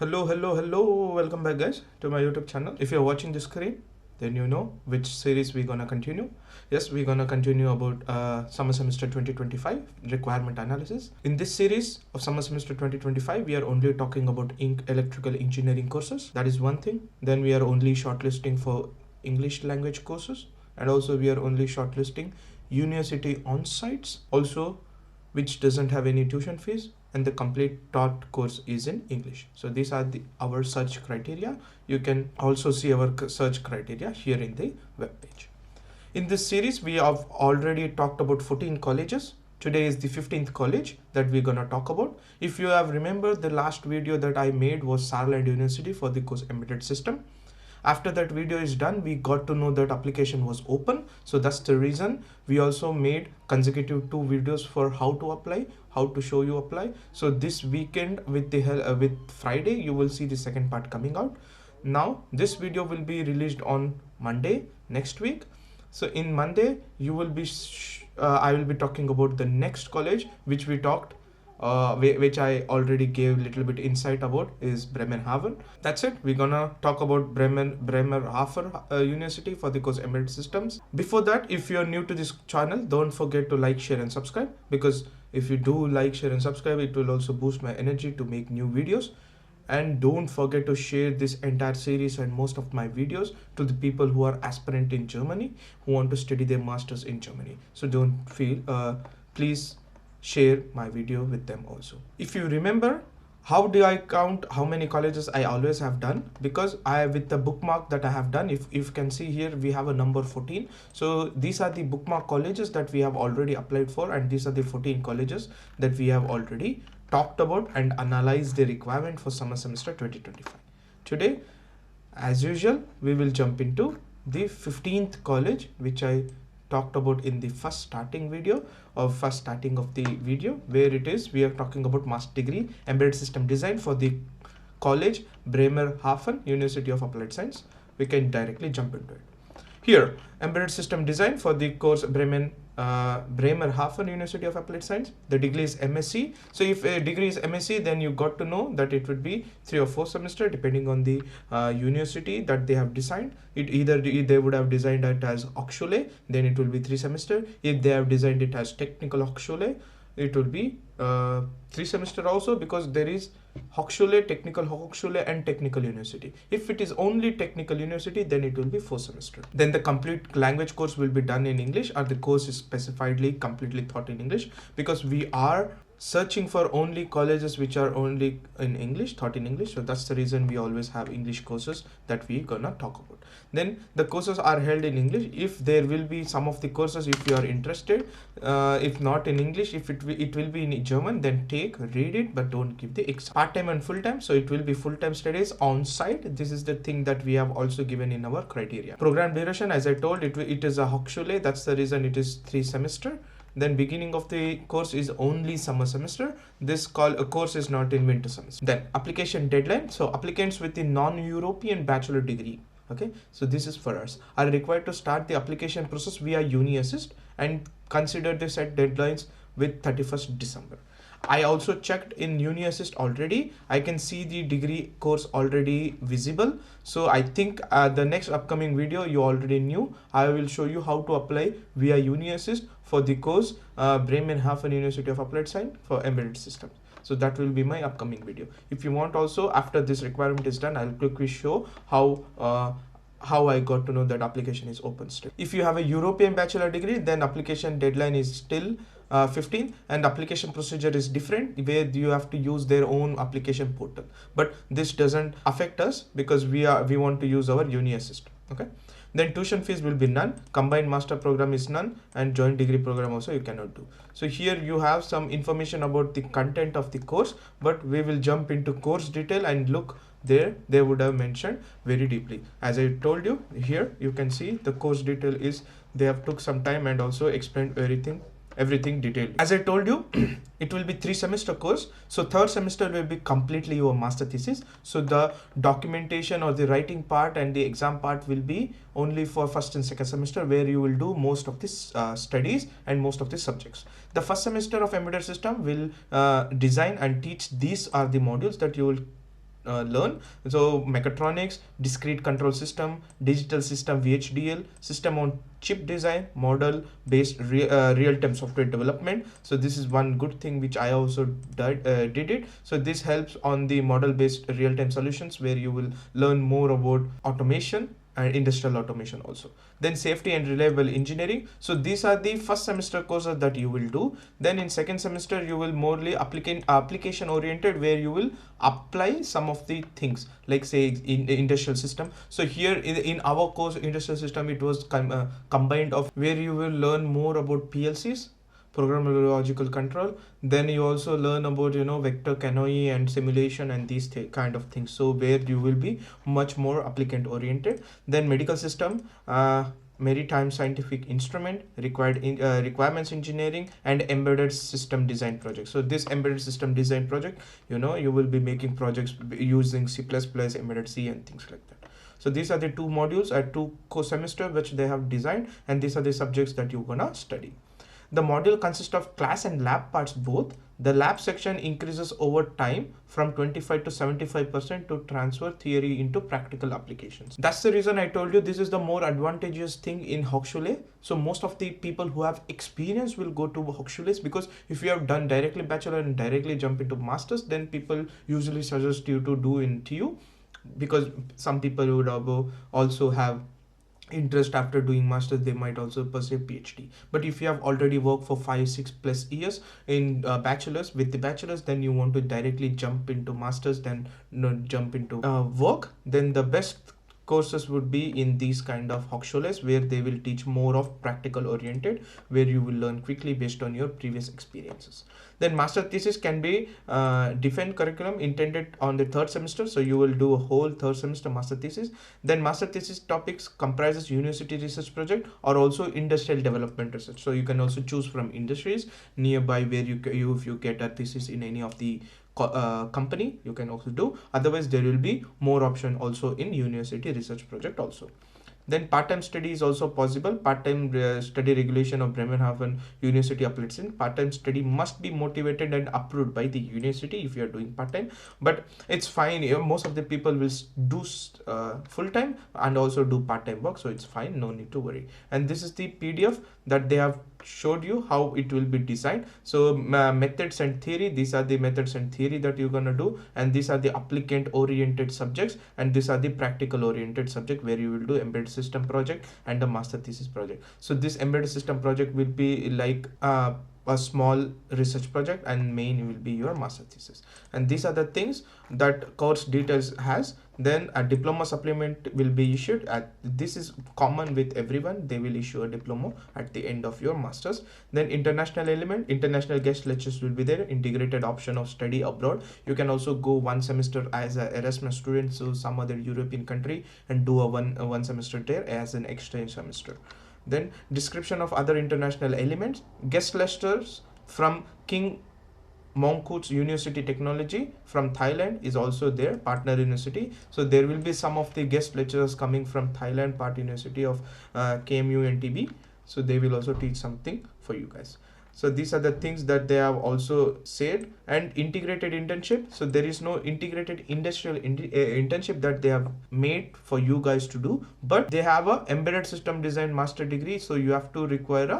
Hello. Welcome back, guys, to my YouTube channel. If you're watching this screen, then you know which series we're gonna continue. Yes, we're gonna continue about summer semester 2025 requirement analysis. In this series of summer semester 2025, we are only talking about electrical engineering courses. That is one thing. Then we are only shortlisting for English language courses, and also we are only shortlisting university on-sites. Also, which doesn't have any tuition fees, and the complete taught course is in English. So these are our search criteria. You can also see our search criteria here in the web page. In this series, we have already talked about 14 colleges. Today is the 15th college that we're gonna talk about. If you have remembered, the last video that I made was Saarland University for the course Embedded System. After that video is done, we got to know that application was open. So that's the reason we also made consecutive 2 videos for how to apply, how to show you apply. So this weekend with Friday, you will see the second part coming out. Now this video will be released on Monday next week. So in Monday, you will be I will be talking about the next college which we talked which I already gave a little bit insight about, is Bremerhaven. That's it. We're gonna talk about Bremerhaven University for the course Embedded Systems. Before that, if you're new to this channel, don't forget to like, share and subscribe, because if you do like, share and subscribe, it will also boost my energy to make new videos. And don't forget to share this entire series and most of my videos to the people who are aspirant in Germany, who want to study their masters in Germany. So don't feel, please share my video with them also. If you remember, how do I count how many colleges I always have done? Because with the bookmark that I have done, if you can see here, we have a number 14. So these are the bookmark colleges that we have already applied for, and these are the 14 colleges that we have already talked about and analyzed the requirement for summer semester 2025. Today, as usual, we will jump into the 15th college, which I talked about in the first starting of the video, where it is we are talking about master degree embedded system design for the college Bremerhaven University of Applied Science. We can directly jump into it. Here, embedded system design for the course Bremerhaven University of Applied Science. The degree is MSc. So if a degree is MSc, then you got to know that it would be 3 or 4 semester depending on the university that they have designed. It either they would have designed it as Hochschule, then it will be 3 semester. If they have designed it as technical Hochschule, it will be 3 semester also, because there is Hochschule, technical Hochschule and technical university. If it is only technical university, then it will be 4 semester. Then the complete language course will be done in English, or the course is specifiedly completely taught in English, because we are searching for only colleges which are only in English, taught in English. So that's the reason we always have English courses that we gonna talk about. Then the courses are held in English. If there will be some of the courses, if you are interested, if not in English, if it will be in German, then read it, but don't give the exam. Part-time and full-time. So it will be full-time studies on site. This is the thing that we have also given in our criteria. Program duration, as I told, it is a Hochschule. That's the reason it is 3 semester. Then beginning of the course is only summer semester. This course is not in winter semester. Then application deadline. So applicants with the non-European bachelor degree, okay, so this is for us, are required to start the application process via UniAssist and consider the set deadlines with 31st December. I also checked in UniAssist already. I can see the degree course already visible. So I think the next upcoming video, you already knew, I will show you how to apply via UniAssist for the course Bremerhaven University of Applied Science for embedded systems. So that will be my upcoming video. If you want also, after this requirement is done, I'll quickly show how I got to know that application is open still. If you have a European bachelor degree, then application deadline is still 15, and application procedure is different, where you have to use their own application portal. But this doesn't affect us, because we want to use our UniAssist. Okay. Then tuition fees will be none, combined master program is none, and joint degree program also you cannot do. So here you have some information about the content of the course, but we will jump into course detail and look there. They would have mentioned very deeply. As I told you, here you can see the course detail is, they have took some time and also explained everything detailed. As I told you, it will be 3 semester course. So 3rd semester will be completely your master thesis. So the documentation or the writing part and the exam part will be only for 1st and 2nd semester, where you will do most of this studies and most of the subjects. The 1st semester of embedded system will design and teach. These are the modules that you will learn. So mechatronics, discrete control system, digital system VHDL, system on chip design, model based real-time software development. So this is one good thing which I also did it. So this helps on the model based real-time solutions, where you will learn more about automation and industrial automation also. Then safety and reliable engineering. So these are the first semester courses that you will do. Then in second semester you will morely application oriented, where you will apply some of the things, like say in the industrial system. So here in our course industrial system, it was combined of, where you will learn more about PLCs, programmable logical control. Then you also learn about vector canoe and simulation and these kind of things, so where you will be much more applicant oriented. Then medical system, maritime scientific instrument, requirements engineering, and embedded system design project. So this embedded system design project, you will be making projects using C++, embedded C, and things like that. So these are the two modules at two course semester which they have designed, and these are the subjects that you're gonna study. The module consists of class and lab parts both. The lab section increases over time from 25 to 75% to transfer theory into practical applications. That's the reason I told you this is the more advantageous thing in Hochschule. So most of the people who have experience will go to Hochschules, because if you have done directly bachelor and directly jump into masters, then people usually suggest you to do in TU, because some people would also have interest after doing masters, they might also pursue PhD. But if you have already worked for 5-6+ years in bachelors, with the bachelors, then you want to directly jump into masters, then jump into work, then the best courses would be in these kind of Hochschules, where they will teach more of practical oriented, where you will learn quickly based on your previous experiences. Then master thesis can be defined curriculum intended on the third semester, so you will do a whole third semester master thesis. Then master thesis topics comprises university research project or also industrial development research. So you can also choose from industries nearby, where if you get a thesis in any of the company, you can also do. Otherwise there will be more option also in university research project also. Then part-time study is also possible. Part-time study regulation of Bremerhaven University applies in. Part-time study must be motivated and approved by the university if you are doing part-time, but it's fine. Most of the people will do full-time and also do part-time work, so it's fine, no need to worry. And this is the PDF that they have showed you how it will be designed. So methods and theory, these are the methods and theory that you're gonna do, and these are the applicant oriented subjects, and these are the practical oriented subject, where you will do embedded system project and the master thesis project. So this embedded system project will be like a small research project, and main will be your master thesis. And these are the things that course details has. Then a diploma supplement will be issued. This is common with everyone, they will issue a diploma at the end of your masters. Then international element, international guest lectures will be there. Integrated option of study abroad, you can also go one semester as an Erasmus student, so some other European country, and do a one semester there as an exchange semester. Then description of other international elements, guest lectures from King Mongkut's University Technology from Thailand is also there, partner university. So there will be some of the guest lecturers coming from Thailand, part university of KMU and TB. So they will also teach something for you guys. So these are the things that they have also said. And integrated internship, so there is no integrated industrial internship that they have made for you guys to do, but they have a embedded system design master degree, so you have to require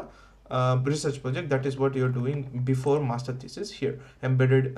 a research project. That is what you're doing before master thesis here, embedded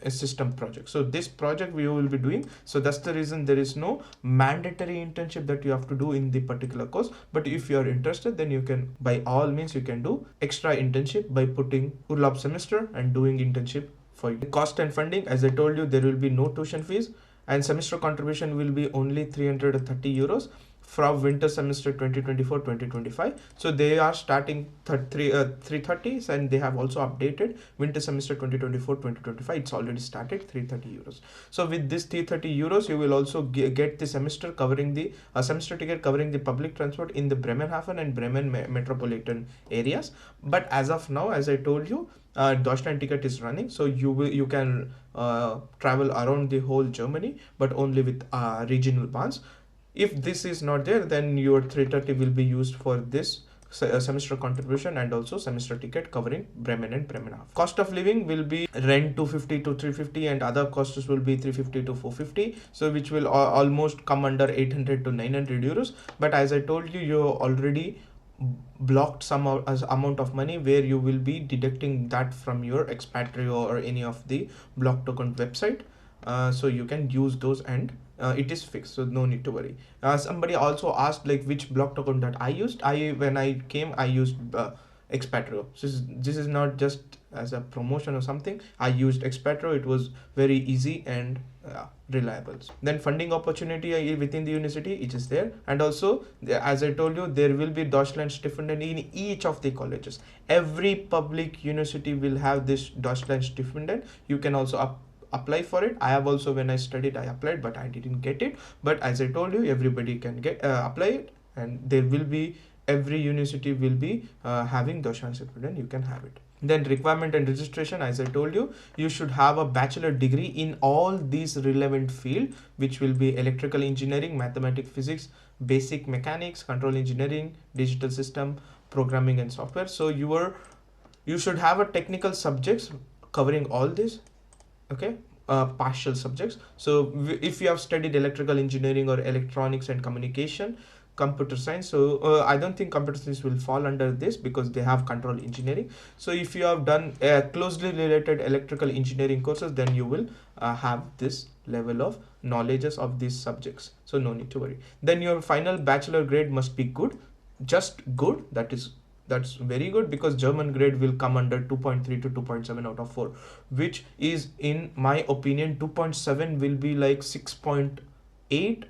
system project. So this project we will be doing, so that's the reason there is no mandatory internship that you have to do in the particular course. But if you are interested, then you can, by all means, you can do extra internship by putting Urlaub semester and doing internship for you. Cost and funding, as I told you, there will be no tuition fees, and semester contribution will be only 330 euros from winter semester 2024-2025. So they are starting 330s, and they have also updated winter semester 2024-2025. It's already started 330 euros. So with this 330 euros, you will also get the semester covering the semester ticket covering the public transport in the Bremerhaven and Bremen metropolitan areas. But as of now, as I told you, Deutschland ticket is running, so you can travel around the whole Germany, but only with regional bahns. If this is not there, then your 330 will be used for this semester contribution and also semester ticket covering Bremen and Bremerhaven. Cost of living will be rent 250 to 350 and other costs will be 350 to 450, so which will almost come under 800 to 900 euros. But as I told you, you already blocked some amount of money where you will be deducting that from your Expatrio or any of the block token website, so you can use those, and it is fixed, so no need to worry. Somebody also asked like which block token that I used. When I came, I used Expatrio. So this is not just as a promotion or something. I used Expatrio. It was very easy and reliable. Then funding opportunity within the university, it is there, and also as I told you, there will be Deutschland Stipendium in each of the colleges. Every public university will have this Deutschland Stipendium. You can also apply for it. I have also, when I studied, I applied, but I didn't get it. But as I told you, everybody can get apply it, and there will be, every university will be having Deutschland Stipendium. You can have it. Then requirement and registration, as I told you, you should have a bachelor degree in all these relevant field, which will be electrical engineering, mathematics, physics, basic mechanics, control engineering, digital system, programming and software. So you should have a technical subjects covering all this, okay, partial subjects. So if you have studied electrical engineering or electronics and communication, computer science, so I don't think computer science will fall under this because they have control engineering. So if you have done closely related electrical engineering courses, then you will have this level of knowledges of these subjects, so no need to worry. Then your final bachelor grade must be good, just good. That's very good, because German grade will come under 2.3 to 2.7 out of 4, which is, in my opinion, 2.7 will be like 6.8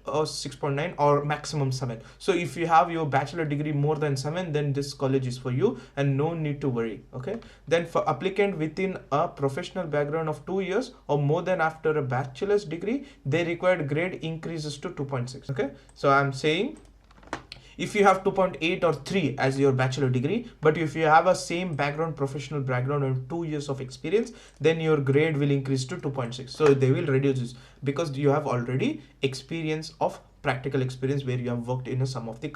or 6.9 or maximum 7. So if you have your bachelor degree more than 7, then this college is for you and no need to worry. Okay. Then for applicant within a professional background of 2 years or more than after a bachelor's degree, their required grade increases to 2.6. Okay. So I'm saying, if you have 2.8 or 3 as your bachelor degree, but if you have a same background, professional background and 2 years of experience, then your grade will increase to 2.6. So they will reduce this because you have already experience of practical experience where you have worked in some of the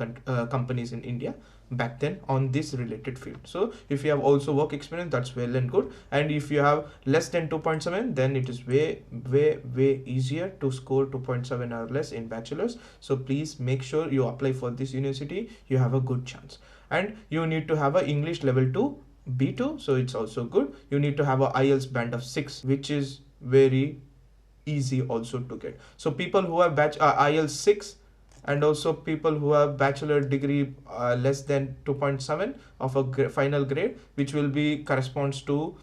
companies in India back then on this related field. So if you have also work experience, that's well and good. And if you have less than 2.7, then it is way easier to score 2.7 or less in bachelor's. So please make sure you apply for this university. You have a good chance. And you need to have a English level 2 B2, so it's also good. You need to have a IELTS band of 6, which is very easy also to get. So people who have IELTS 6 and also people who have bachelor degree less than 2.7 of a final grade, which will be corresponds to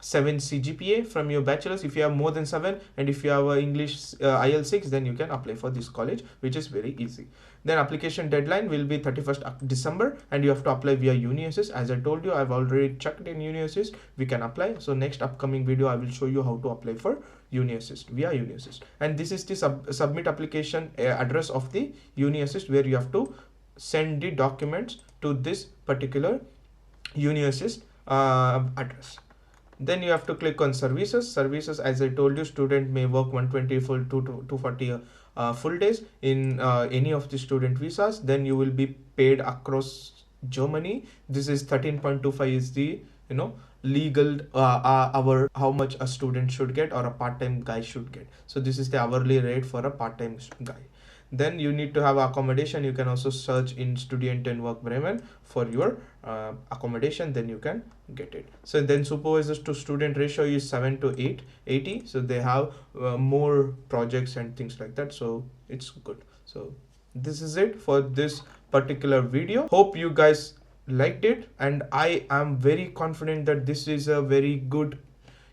7 CGPA from your bachelor's. If you have more than 7 and if you have a English IELTS 6, then you can apply for this college, which is very easy. Then application deadline will be 31st December and you have to apply via UniAssist. As I told you, I've already checked in UniAssist. We can apply. So next upcoming video, I will show you how to apply for UniAssist via UniAssist. And this is the submit application address of the UniAssist, where you have to send the documents to this particular UniAssist address. Then you have to click on services. As I told you, student may work 120 full to 240 full days in any of the student visas. Then you will be paid across Germany. This is 13.25 is the legal hour, how much a student should get or a part-time guy should get. So this is the hourly rate for a part-time guy. Then you need to have accommodation. You can also search in Student and Work Bremen for your accommodation, then you can get it. So then supervisors to student ratio is 7 to 80. So they have more projects and things like that. So it's good. So this is it for this particular video. Hope you guys liked it, and I am very confident that this is a very good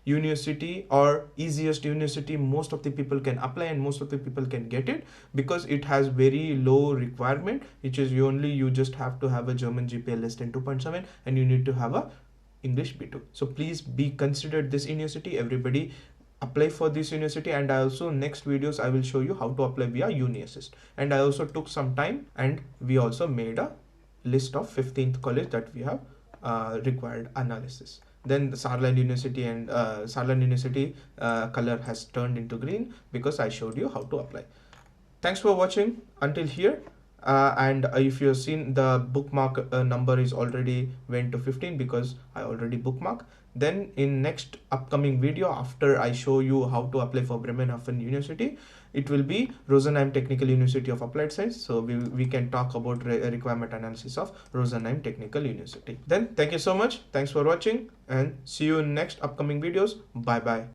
university or easiest university. Most of the people can apply and most of the people can get it because it has very low requirement, which is you just have to have a German GPA less than 2.7 and you need to have a English B2. So please be considered this university. Everybody apply for this university, and I also next videos I will show you how to apply via UniAssist. And I also took some time and we also made a list of 15th college that we have required analysis. Then the Saarland University and Saarland University color has turned into green because I showed you how to apply. Thanks for watching until here. And if you've seen the bookmark number is already went to 15 because I already bookmark. Then in next upcoming video, after I show you how to apply for Bremerhaven University, it will be Rosenheim Technical University of Applied Science. So we can talk about requirement analysis of Rosenheim Technical University. Then thank you so much. Thanks for watching and see you in next upcoming videos. Bye bye.